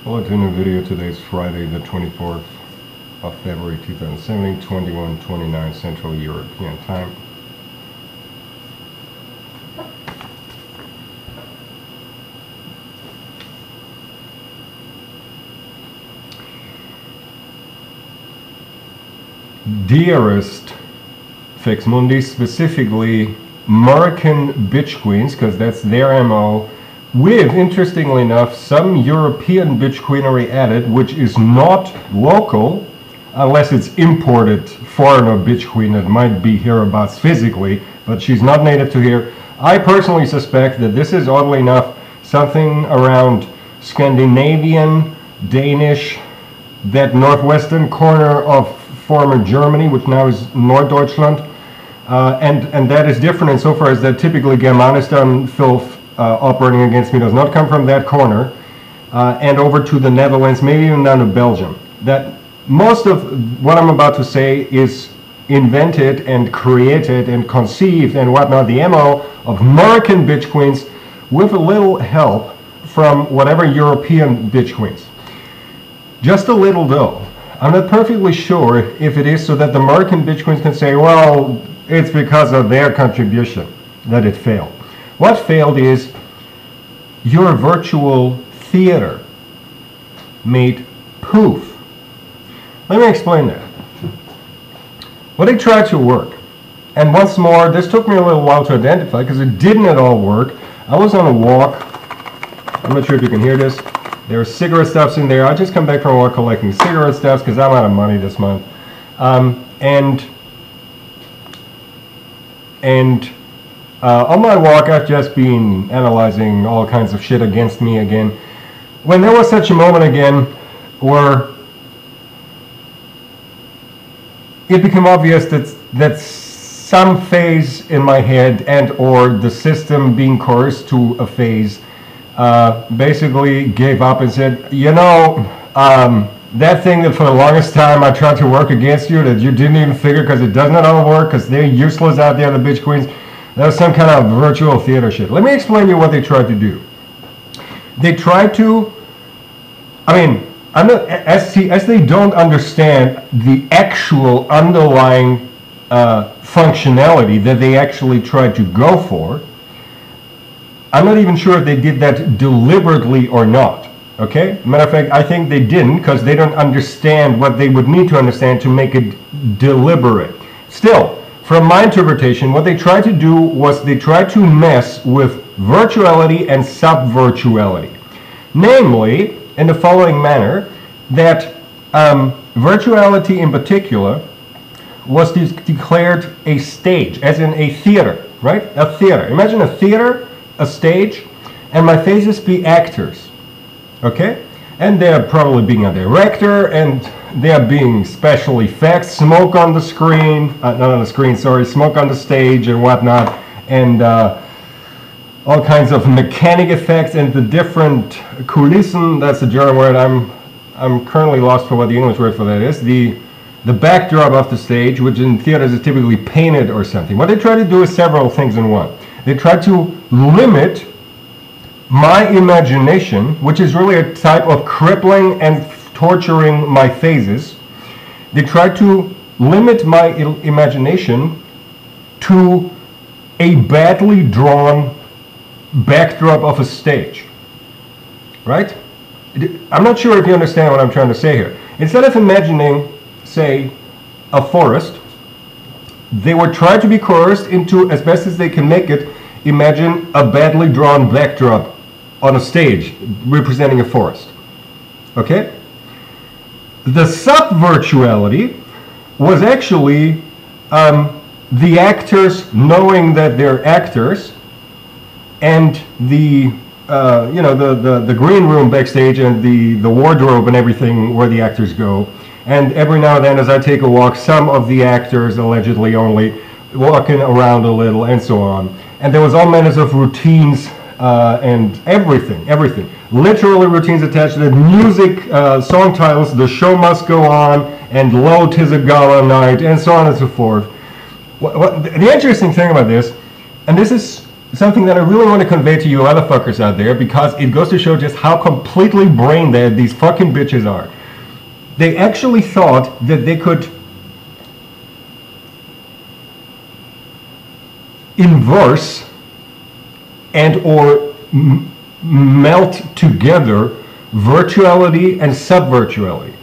Hello to a new video. Today is Friday the 24th of February 2017, 21:29 Central European Time. Dearest Fix Mundi, specifically murican BitchQueens, because that's their MO, with, interestingly enough, some European BitchQueenery added, which is not local, unless it's imported foreigner BitchQueen that might be hereabouts physically, but she's not native to here. I personally suspect that this is, oddly enough, something around Scandinavian, Danish, that northwestern corner of former Germany, which now is Norddeutschland, and that is different insofar as that typically Germanistan filth operating against me does not come from that corner, and over to the Netherlands, maybe even down to Belgium. That most of what I'm about to say is invented and created and conceived and whatnot, the MO of murican BitchQueens, with a little help from whatever European BitchQueens. Just a little though. I'm not perfectly sure if it is so that the murican BitchQueens can say, well, it's because of their contribution that it failed. What failed is your virtual theater made poof. Let me explain that. Well, they tried to work. And once more, this took me a little while to identify because it didn't at all work. I was on a walk. I'm not sure if you can hear this. There are cigarette stubs in there. I just come back from a walk collecting cigarette stubs because I'm out of money this month. On my walk, I've just been analyzing all kinds of shit against me again. When there was such a moment again where it became obvious that some phase in my head and or the system being coerced to a phase basically gave up and said, you know, that thing that for the longest time I tried to work against you, that you didn't even figure because it does not all work, because they're useless out there, the BitchQueens, that was some kind of virtual theater shit. Let me explain to you what they tried to do. They tried to, I'm not, as they don't understand the actual underlying functionality that they actually tried to go for. I'm not even sure if they did that deliberately or not. Okay? Matter of fact, I think they didn't, because they don't understand what they would need to understand to make it deliberate. Still, from my interpretation, what they tried to do was they tried to mess with virtuality and subvirtuality. Namely, in the following manner, that virtuality in particular was declared a stage, as in a theater, right? A theater. Imagine a theater, a stage, and my faces be actors, okay? And they're probably being a director, and they're being special effects, smoke on the screen, not on the screen, sorry, smoke on the stage and whatnot, and all kinds of mechanic effects and the different Kulissen, that's the German word, I'm currently lost for what the English word for that is, the backdrop of the stage, which in theaters is typically painted or something. What they try to do is several things in one. They try to limit my imagination, which is really a type of crippling and torturing my phases. They try to limit my imagination to a badly drawn backdrop of a stage, right? I'm not sure if you understand what I'm trying to say here. Instead of imagining, say, a forest, they were trying to be coerced into, as best as they can make it, imagine a badly drawn backdrop on a stage representing a forest. Okay? The subvirtuality was actually the actors knowing that they're actors, and the the green room backstage and the wardrobe and everything where the actors go. And every now and then, as I take a walk, some of the actors, allegedly only, walking around a little and so on. And there was all manners of routines and everything. Literally routines attached to the music, song titles, the show must go on, and lo, 'tis a gala night, and so on and so forth. The interesting thing about this, and this is something that I really want to convey to you other fuckers out there, because it goes to show just how completely brain dead these fucking bitches are. They actually thought that they could inverse and or melt together virtuality and subvirtuality.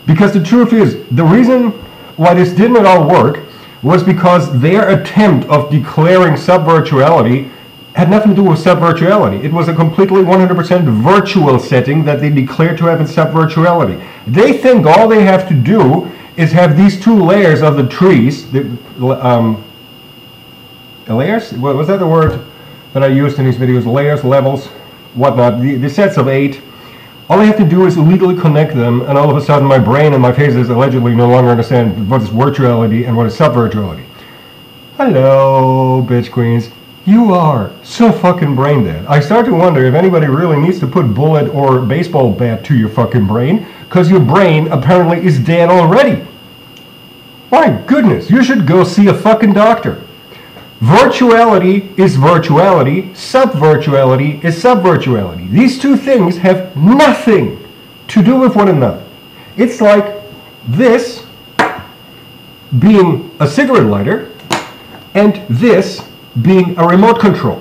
Because the truth is, the reason why this didn't at all work was because their attempt of declaring subvirtuality had nothing to do with subvirtuality. It was a completely 100% virtual setting that they declared to have in subvirtuality. They think all they have to do is have these two layers of the trees, layers? Was that the word that I used in these videos? Layers, levels, whatnot, the sets of 8. All I have to do is illegally connect them, and all of a sudden my brain and my faces allegedly no longer understand what is virtuality and what is subvirtuality. Hello, bitch queens. You are so fucking brain dead. I start to wonder if anybody really needs to put bullet or baseball bat to your fucking brain, because your brain apparently is dead already. My goodness, you should go see a fucking doctor. Virtuality is virtuality, subvirtuality is subvirtuality. These two things have nothing to do with one another. It's like this being a cigarette lighter and this being a remote control.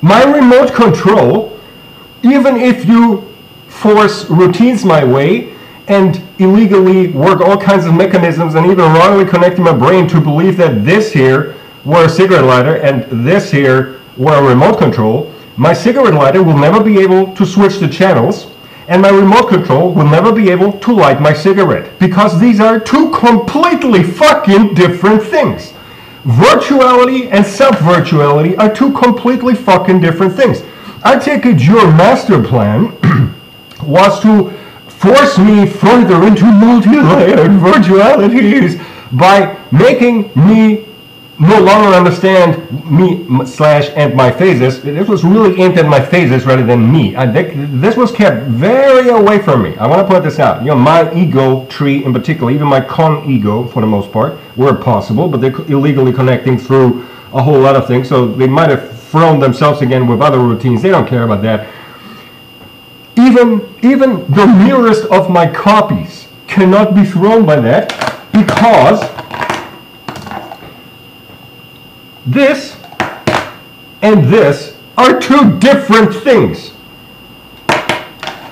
My remote control, even if you force routines my way and illegally work all kinds of mechanisms and even wrongly connecting my brain to believe that this here were a cigarette lighter and this here were a remote control, my cigarette lighter will never be able to switch the channels, and my remote control will never be able to light my cigarette, because these are two completely fucking different things. Virtuality and subvirtuality are two completely fucking different things. I take it your master plan was to force me further into multi-layered virtualities by making me no longer understand me / and my phases. This was really aimed at my phases rather than me. This was kept very away from me. I want to point this out. You know, my ego tree in particular, even my con ego for the most part, were possible, but they're illegally connecting through a whole lot of things, so they might have thrown themselves again with other routines. They don't care about that. Even the merest of my copies cannot be thrown by that, because this and this are two different things.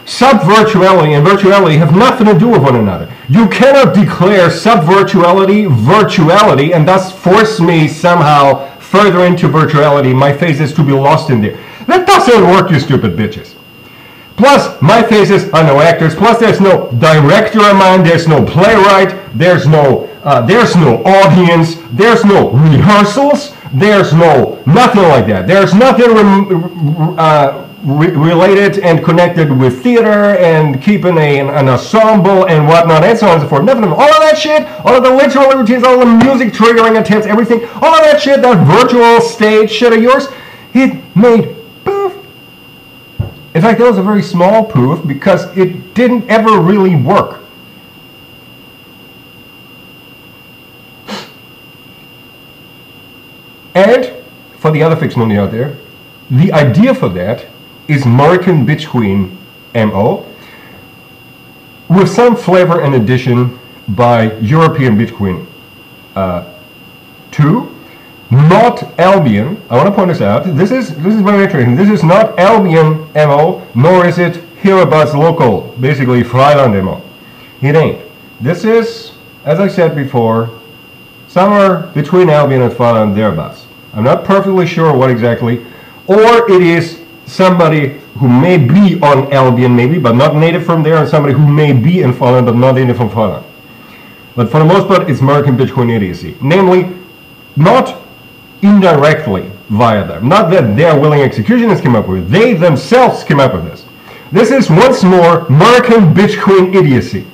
Subvirtuality and virtuality have nothing to do with one another. You cannot declare subvirtuality virtuality and thus force me somehow further into virtuality, my phases to be lost in there. That doesn't work, you stupid bitches. Plus, my phases are no actors. Plus, there's no director of mine. There's no playwright. There's no audience. There's no rehearsals. There's nothing like that. There's nothing related and connected with theater and keeping an ensemble and whatnot and so on and so forth. Nothing of all of that shit. All of the literal routines. All the music triggering attempts. Everything. All of that shit. That virtual stage shit of yours. It made poof. In fact, that was a very small poof because it didn't ever really work. And for the other fictionality out there, the idea for that is murican bitch queen MO with some flavor and addition by European bitch queen 2. Not Albion. I want to point this out. This is very interesting. This is not Albion MO, nor is it hereabouts local, basically Freiland MO. It ain't. This is, as I said before, somewhere between Albion and Freiland, thereabouts. I'm not perfectly sure what exactly, or it is somebody who may be on Albion, maybe, but not native from there, and somebody who may be in Freiland, but not native from Freiland. But for the most part, it's murican bitch queen idiocy. Namely, not indirectly via them. Not that their willing executionists came up with it. They themselves came up with this. This is once more murican bitch queen idiocy.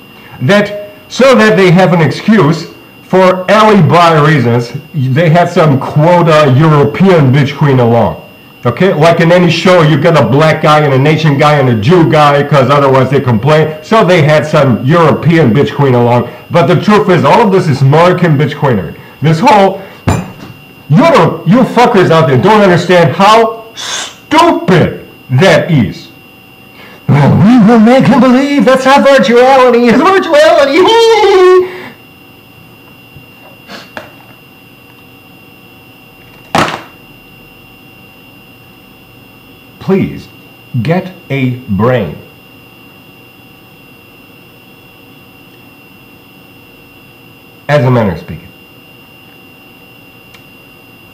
So that they have an excuse for alibi reasons, they had some quota European bitch queen along. Okay? Like in any show, you've got a black guy and an Asian guy and a Jew guy, because otherwise they complain. So they had some European bitch queen along. But the truth is, all of this is murican bitch queenery. This whole, you fuckers out there don't understand how stupid that is. Well, we will make him believe that's not virtuality, it's virtuality. Please, get a brain. As a manner of speaking.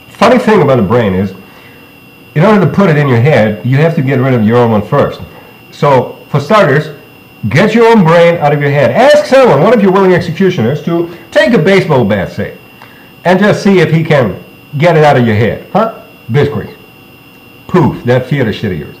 Funny thing about a brain is, in order to put it in your head, you have to get rid of your own one first. So, for starters, get your own brain out of your head. Ask someone, one of your willing executioners, to take a baseball bat, say, and just see if he can get it out of your head. Huh? BitchQueens. Poof, that theater shit of yours.